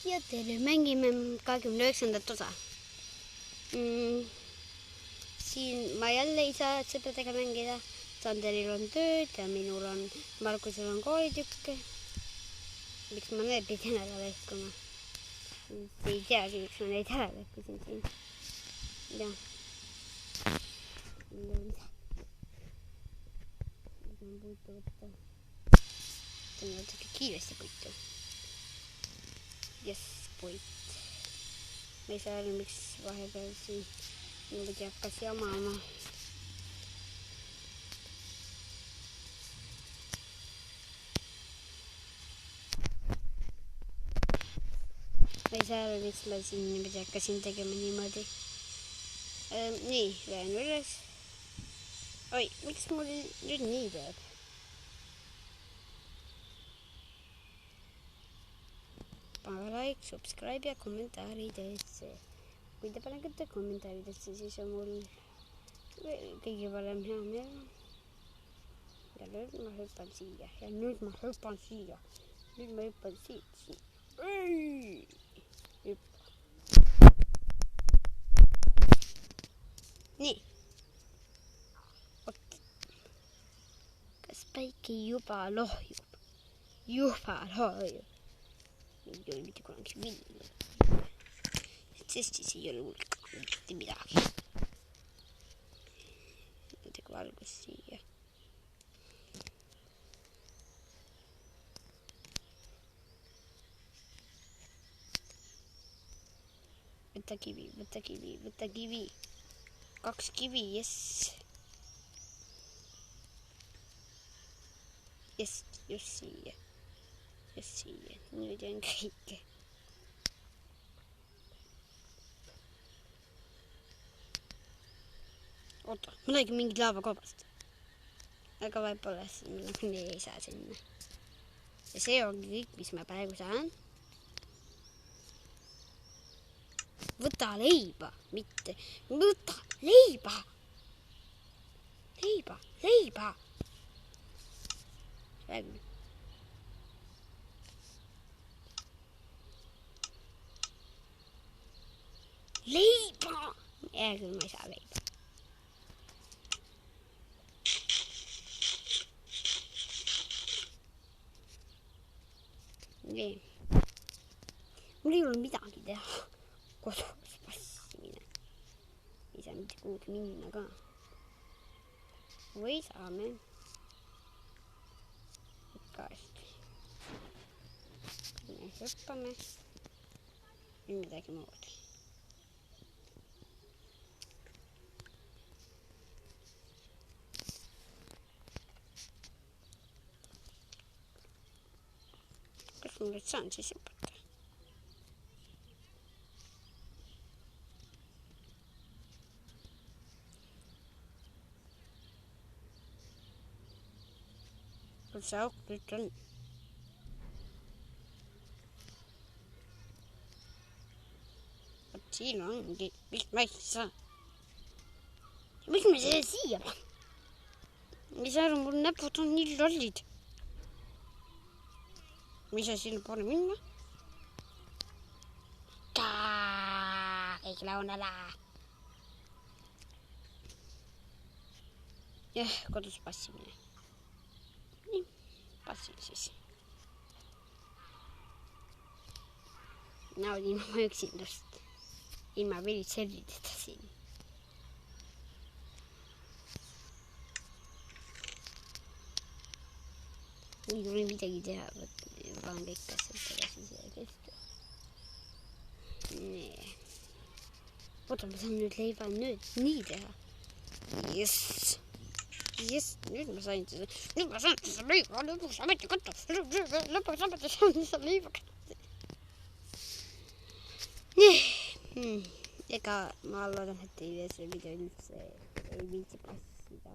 ja tere, mängime 29. osa. Siin ma jälle ei saa sõpradega mängida. Sanderil on tööd ja minul on, Markusel on koolitükk. Miks ma need pidin ära lõhkuma? Ei teagi, miks ma neid ära lõhkusin siin. Jah. Ma puitu võtta. Tõin natuke kiiresti puitu. Yes, puit. Ma ei saa aru, miks vahepeal siin niimoodi hakkas jamama. Ma ei saa aru, miks ma siin niimoodi hakkasin tegema niimoodi. Nii, lähen üles. Oi, miks mul nüüd nii teeb? Pane like, subscribe ja kommentaaridesse. Kui te panete kommentaaridesse, siis on mul kõige parem hea meel. Ja nüüd ma hüppan siia. Ja nüüd ma hüppan siia. Nüüd ma hüppan siit. Hüppa. Nii. Kas päike juba lohjub? Juba lohjub. Ei ole mitte kunagi vilja. Sest siis ei ole hulka mitte midagi. Tegu valgus siia. Võta kivi, võta kivi, võta kivi. 2 kivi, jess. Jess, just siia. Just siia. Nüüd on kõike. Oota, ma nägin mingi laavakobast. Aga võib-olla nii ei saa sinna. Ja see ongi kõik, mis ma praegu saan. Võta leiba, mitte. Võta leiba. Leiba, leiba. Räägi. Leiba! Hea küll, ma ei saa leiba. Nii. Mul ei ole midagi teha. Kodus passimine. Ei saa mitte kuhugi minna ka. Või saame. Ikka hästi. Me hüppame. Nüüd midagi muud. Kas ma nüüd saan siis hüpata? Kus see auk nüüd on? Võt siin ongi, mis ma ei saa. Miks ma selle siia panen? Ei saa aru, mul näpud on nii lollid. Mis sa sinna poole minna? Kõik launala. Jah, kodus passimine. Nii, passin siis. Naudin oma üksindust. Ilma vilitsellideta siin. Ei tule midagi teha, panen kõik asjad tagasi siia keske. Nii. Oota, ma saan nüüd leiba nüüd nii teha. Jess. Jess, nüüd ma sain seda. Nüüd ma saan seda leiba. Lõpuks ameti katta. Lõpuks ameti saan seda leiba katta. Nii. Ega ma loodan, et teile see video üldse ei viitsi passida.